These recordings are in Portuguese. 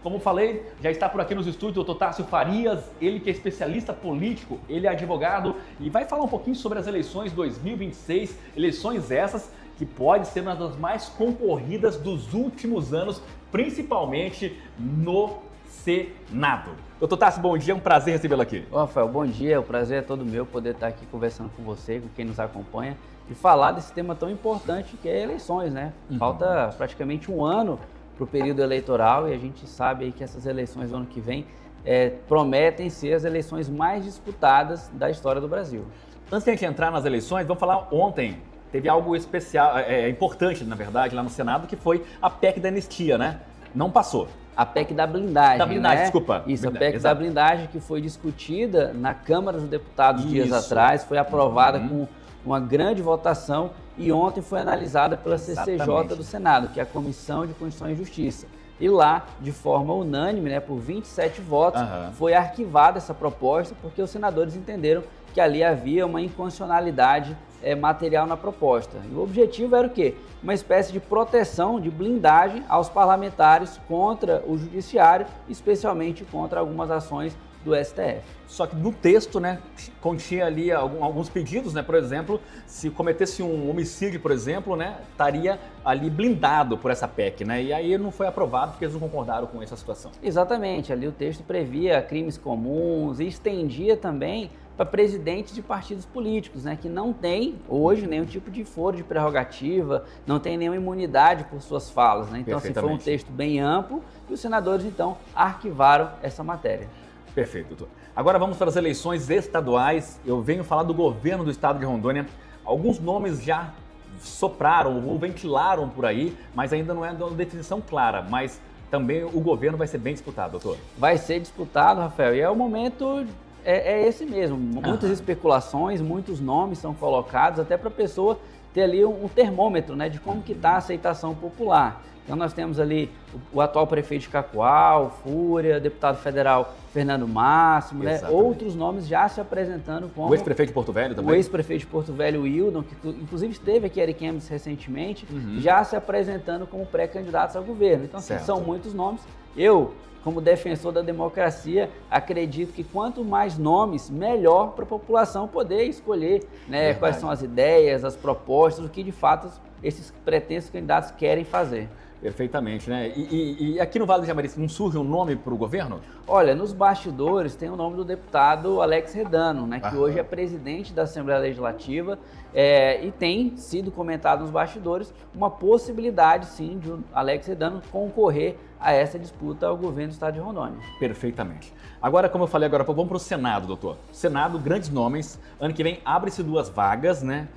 Como falei, já está por aqui nos estúdios o Dr. Tássio Farias, ele que é especialista político, ele é advogado e vai falar um pouquinho sobre as eleições 2026, eleições essas que pode ser uma das mais concorridas dos últimos anos, principalmente no Senado. Doutor Tássio, bom dia, é um prazer recebê-lo aqui. Ô, Rafael, bom dia, o prazer é todo meu poder estar aqui conversando com você, com quem nos acompanha e falar desse tema tão importante que é eleições, né? Falta praticamente um ano para o período eleitoral e a gente sabe aí que essas eleições do ano que vem prometem ser as eleições mais disputadas da história do Brasil. Antes de a gente entrar nas eleições, vamos falar ontem. Teve algo especial, importante, na verdade, lá no Senado, que foi a PEC da anistia, né? Não passou. A PEC da blindagem, Da blindagem, né? desculpa. Isso, a Blindagem, PEC exato. da blindagem que foi discutida na Câmara dos Deputados dias Isso. atrás, foi aprovada com uma grande votação e ontem foi analisada pela CCJ Exatamente. do Senado, que é a Comissão de Constituição e Justiça. E lá, de forma unânime, né, por 27 votos, foi arquivada essa proposta porque os senadores entenderam que ali havia uma inconstitucionalidade material na proposta. E o objetivo era o quê? Uma espécie de proteção, de blindagem aos parlamentares contra o judiciário, especialmente contra algumas ações do STF. Só que no texto, né, continha ali alguns pedidos, né, por exemplo, se cometesse um homicídio, por exemplo, né, estaria ali blindado por essa PEC, né, e aí não foi aprovado porque eles não concordaram com essa situação. Exatamente, ali o texto previa crimes comuns e estendia também para presidentes de partidos políticos, né, que não tem hoje nenhum tipo de foro de prerrogativa, não tem nenhuma imunidade por suas falas, né? Então, assim, foi um texto bem amplo e os senadores, então, arquivaram essa matéria. Perfeito, doutor. Agora vamos para as eleições estaduais. Eu venho falar do governo do estado de Rondônia. Alguns nomes já sopraram ou ventilaram por aí, mas ainda não é uma definição clara. Mas também o governo vai ser bem disputado, doutor. Vai ser disputado, Rafael, e é o momento, esse mesmo. Muitas especulações, muitos nomes são colocados, até para a pessoa ter ali um termômetro, né, de como que está a aceitação popular. Então nós temos ali o atual prefeito de Cacoal, Fúria, deputado federal Fernando Máximo, né? Outros nomes já se apresentando como... O ex-prefeito de Porto Velho também? O ex-prefeito de Porto Velho, Wildon, que inclusive esteve aqui em Ariquemes recentemente, já se apresentando como pré-candidatos ao governo. Então assim, são muitos nomes. Eu, como defensor da democracia, acredito que quanto mais nomes, melhor para a população poder escolher, né, quais são as ideias, as propostas, o que de fato esses pretensos candidatos querem fazer. Perfeitamente, né? E aqui no Vale do Jamari, não surge um nome para o governo? Olha, nos bastidores tem o nome do deputado Alex Redano, né, que hoje é presidente da Assembleia Legislativa e tem sido comentado nos bastidores uma possibilidade, sim, de o Alex Redano concorrer a essa disputa ao governo do estado de Rondônia. Perfeitamente. Agora, como eu falei agora, vamos para o Senado, doutor. Senado, grandes nomes. Ano que vem abre-se 2 vagas, né?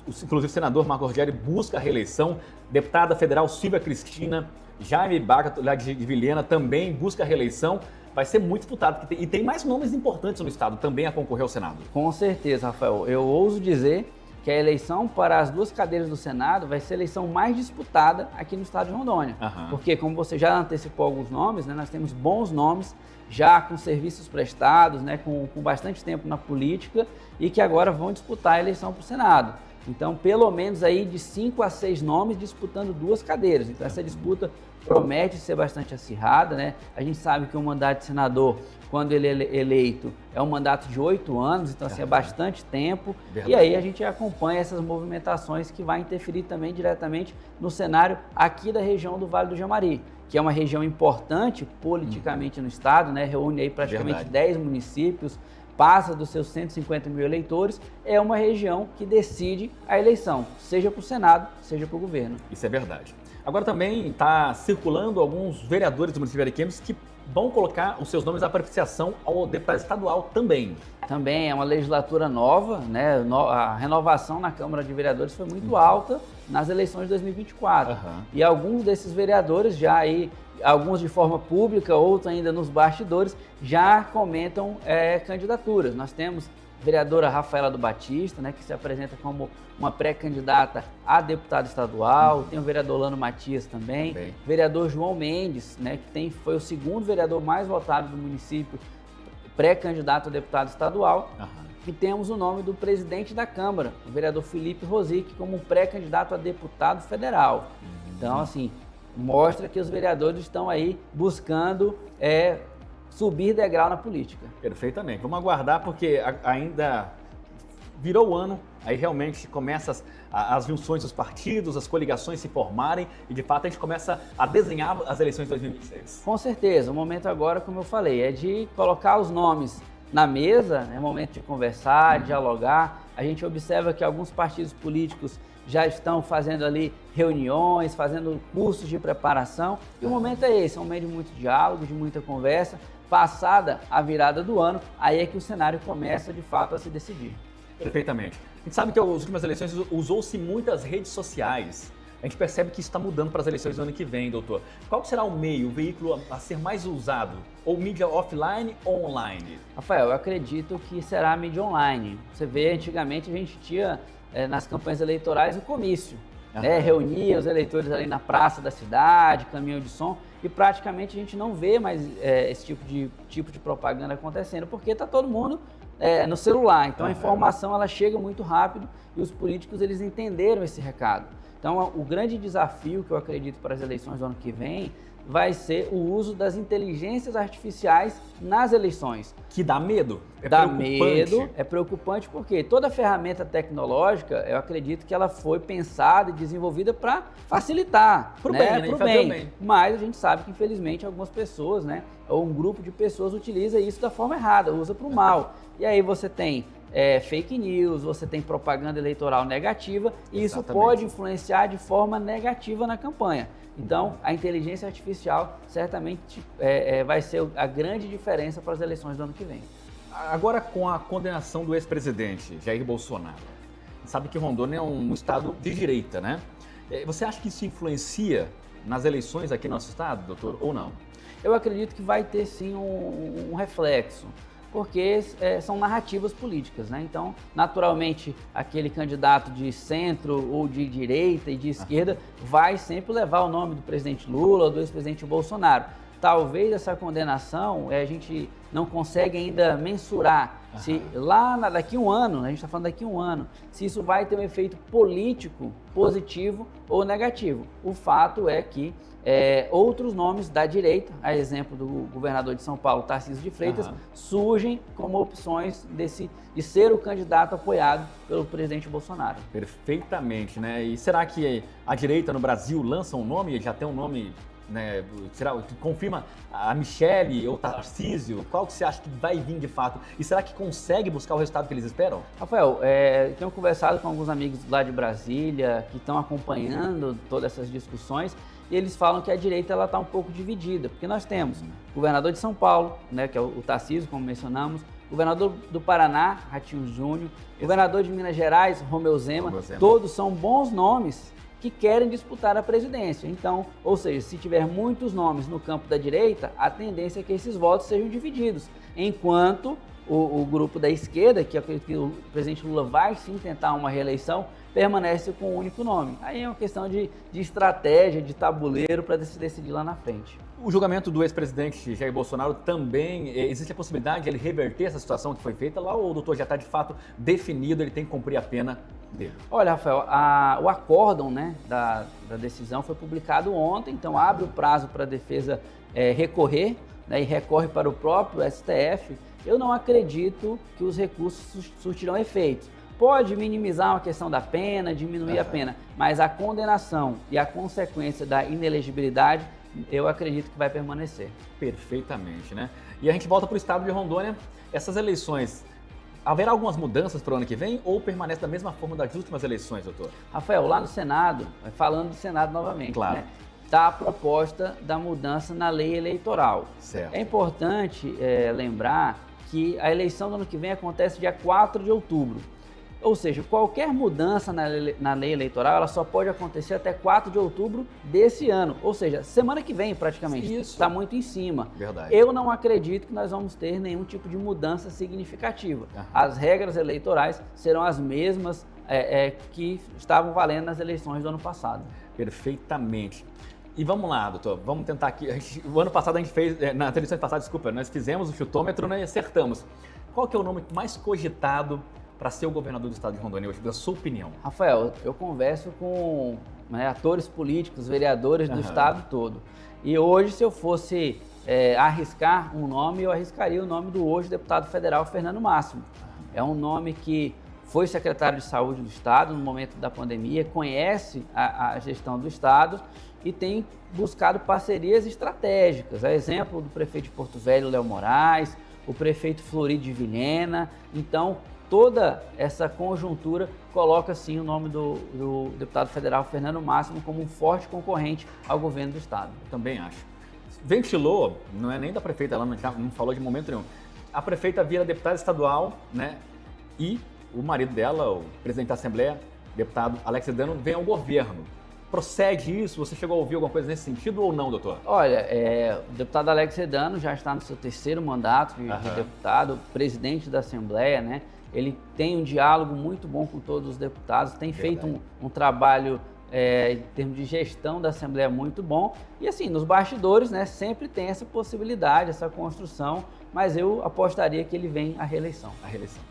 Inclusive o senador Marco Rogério busca a reeleição, deputada federal Silvia Cristina, Jaime Baca, lá de Vilhena, também busca a reeleição. Vai ser muito disputado, e tem mais nomes importantes no estado também a concorrer ao Senado. Com certeza, Rafael. Eu ouso dizer que a eleição para as 2 cadeiras do Senado vai ser a eleição mais disputada aqui no estado de Rondônia. Porque, como você já antecipou alguns nomes, né, nós temos bons nomes já com serviços prestados, né, com bastante tempo na política e que agora vão disputar a eleição para o Senado. Então, pelo menos aí de 5 a 6 nomes disputando 2 cadeiras. Então, essa disputa promete ser bastante acirrada, né? A gente sabe que o mandato de senador, quando ele é eleito, é um mandato de 8 anos, então assim, é bastante tempo. E aí a gente acompanha essas movimentações que vai interferir também diretamente no cenário aqui da região do Vale do Jamari, que é uma região importante politicamente no estado, né? Reúne aí praticamente 10 municípios, passa dos seus 150 mil eleitores, é uma região que decide a eleição, seja para o Senado, seja para o governo. Isso é verdade. Agora também está circulando alguns vereadores do município de Ariquemes que vão colocar os seus nomes à apreciação ao deputado estadual também. Também é uma legislatura nova, né? A renovação na Câmara de Vereadores foi muito alta nas eleições de 2024. E alguns desses vereadores já aí, alguns de forma pública, outros ainda nos bastidores, já comentam candidaturas. Nós temos a vereadora Rafaela do Batista, né, que se apresenta como uma pré-candidata a deputado estadual, tem o vereador Lano Matias também, vereador João Mendes, né, que foi o segundo vereador mais votado do município, pré-candidato a deputado estadual, e temos o nome do presidente da Câmara, o vereador Felipe Rosic, como um pré-candidato a deputado federal. Então, assim, mostra que os vereadores estão aí buscando subir degrau na política. Perfeitamente. Vamos aguardar porque ainda virou o ano, aí realmente começa as junções dos partidos, as coligações se formarem e de fato a gente começa a desenhar as eleições de 2026. Com certeza, o momento agora, como eu falei, é de colocar os nomes na mesa, é momento de conversar, dialogar. A gente observa que alguns partidos políticos já estão fazendo ali reuniões, fazendo cursos de preparação e o momento é esse, é um momento de muito diálogo, de muita conversa. Passada a virada do ano, aí é que o cenário começa de fato a se decidir. Perfeitamente. A gente sabe que nas últimas eleições usou-se muitas redes sociais. A gente percebe que isso está mudando para as eleições do ano que vem, doutor. Qual será o meio, o veículo a ser mais usado? Ou mídia offline ou online? Rafael, eu acredito que será a mídia online. Você vê, antigamente a gente tinha nas campanhas eleitorais o comício. Reunia os eleitores ali na praça da cidade, caminhão de som, e praticamente a gente não vê mais esse tipo de propaganda acontecendo, porque está todo mundo no celular. Então a informação ela chega muito rápido e os políticos eles entenderam esse recado. Então o grande desafio que eu acredito para as eleições do ano que vem vai ser o uso das inteligências artificiais nas eleições. Que dá medo. Dá medo, é preocupante porque toda ferramenta tecnológica, eu acredito que ela foi pensada e desenvolvida para facilitar, pro bem. Mas a gente sabe que infelizmente algumas pessoas, ou um grupo de pessoas utiliza isso da forma errada, usa para o mal. E aí você tem fake news, você tem propaganda eleitoral negativa e isso pode influenciar de forma negativa na campanha. Então, a inteligência artificial certamente vai ser a grande diferença para as eleições do ano que vem. Agora, com a condenação do ex-presidente Jair Bolsonaro, a gente sabe que Rondônia é um estado de direita, né? Você acha que isso influencia nas eleições aqui no nosso estado, doutor, ou não? Eu acredito que vai ter sim um reflexo, porque são narrativas políticas, né? Então, naturalmente, aquele candidato de centro ou de direita e de esquerda vai sempre levar o nome do presidente Lula ou do ex-presidente Bolsonaro. Talvez essa condenação a gente não consegue ainda mensurar se daqui a um ano, a gente está falando daqui a um ano, se isso vai ter um efeito político positivo ou negativo. O fato é que outros nomes da direita, a exemplo do governador de São Paulo, Tarcísio de Freitas, surgem como opções de ser o candidato apoiado pelo presidente Bolsonaro. Perfeitamente, né? E será que a direita no Brasil lança um nome, já tem um nome, né? Será que confirma a Michele ou Tarcísio? Qual que você acha que vai vir de fato? E será que consegue buscar o resultado que eles esperam? Rafael, tenho conversado com alguns amigos lá de Brasília que estão acompanhando todas essas discussões e eles falam que a direita está um pouco dividida, porque nós temos o governador de São Paulo, né, que é o Tarcísio, como mencionamos, governador do Paraná, Ratinho Júnior, governador de Minas Gerais, Romeu Zema, todos são bons nomes que querem disputar a presidência. Então, ou seja, se tiver muitos nomes no campo da direita, a tendência é que esses votos sejam divididos, enquanto o grupo da esquerda, que acredito que o presidente Lula vai sim tentar uma reeleição, permanece com um único nome. Aí é uma questão de estratégia, de tabuleiro para se decidir lá na frente. O julgamento do ex-presidente Jair Bolsonaro também, existe a possibilidade de ele reverter essa situação que foi feita lá ou o doutor já está de fato definido, ele tem que cumprir a pena dele? Olha, Rafael, o acórdão, né, da decisão foi publicado ontem, então abre o prazo para a defesa recorrer, né, e recorre para o próprio STF. Eu não acredito que os recursos surtirão efeitos. Pode minimizar uma questão da pena, diminuir a pena, mas a condenação e a consequência da inelegibilidade, eu acredito que vai permanecer. Perfeitamente, né? E a gente volta para o estado de Rondônia. Essas eleições, haverá algumas mudanças para o ano que vem ou permanece da mesma forma das últimas eleições, doutor? Rafael, lá no Senado, falando do Senado novamente, claro, né? Está a proposta da mudança na lei eleitoral. Certo. É importante lembrar que a eleição do ano que vem acontece dia 4 de outubro. Ou seja, qualquer mudança na lei eleitoral ela só pode acontecer até 4 de outubro desse ano. Ou seja, semana que vem praticamente. Isso. Está muito em cima. Verdade. Eu não acredito que nós vamos ter nenhum tipo de mudança significativa. As regras eleitorais serão as mesmas que estavam valendo nas eleições do ano passado. Perfeitamente. E vamos lá, doutor, vamos tentar aqui. O ano passado a gente fez, nas eleições passadas, desculpa, nós fizemos o chutômetro, né, e acertamos. Qual que é o nome mais cogitado para ser o governador do estado de Rondônia hoje, da sua opinião? Rafael, eu converso com atores políticos, vereadores do estado todo. E hoje, se eu fosse arriscar um nome, eu arriscaria o nome do hoje deputado federal Fernando Máximo. É um nome que foi secretário de saúde do estado no momento da pandemia, conhece a gestão do estado e tem buscado parcerias estratégicas. A exemplo do prefeito de Porto Velho, Léo Moraes, o prefeito Florido de Vilhena. Então, toda essa conjuntura coloca, sim, o nome do deputado federal Fernando Máximo como um forte concorrente ao governo do estado. Eu também acho. Ventilou, não é nem da prefeita, ela não falou de momento nenhum. A prefeita vira deputada estadual, né? E o marido dela, o presidente da Assembleia, deputado Alex Sedano, vem ao governo. Procede isso? Você chegou a ouvir alguma coisa nesse sentido ou não, doutor? Olha, o deputado Alex Sedano já está no seu terceiro mandato de deputado, presidente da Assembleia, né? Ele tem um diálogo muito bom com todos os deputados, tem feito um trabalho em termos de gestão da Assembleia muito bom. E assim, nos bastidores, né, sempre tem essa possibilidade, essa construção, mas eu apostaria que ele vem à reeleição. A reeleição.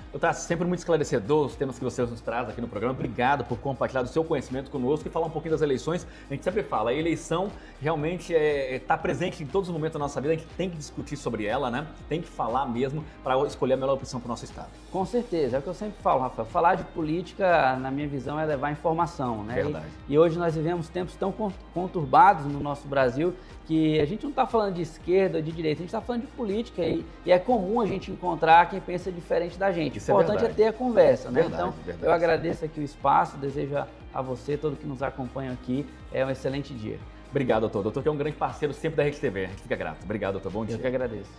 Doutor, sempre muito esclarecedor os temas que você nos traz aqui no programa. Obrigado por compartilhar o seu conhecimento conosco e falar um pouquinho das eleições. A gente sempre fala, a eleição realmente está presente em todos os momentos da nossa vida, a gente tem que discutir sobre ela, né? Tem que falar mesmo para escolher a melhor opção para o nosso estado. Com certeza, é o que eu sempre falo, Rafael. Falar de política, na minha visão, é levar informação, né? Verdade. E hoje nós vivemos tempos tão conturbados no nosso Brasil que a gente não está falando de esquerda ou de direita, a gente está falando de política e é comum a gente encontrar quem pensa diferente da gente. O importante é ter a conversa, né? Verdade, então, verdade. Eu agradeço aqui o espaço, desejo a você, todo que nos acompanha aqui, um excelente dia. Obrigado, doutor. Doutor que é um grande parceiro sempre da Rede TV. A gente fica grato. Obrigado, doutor. Bom dia. Eu que agradeço.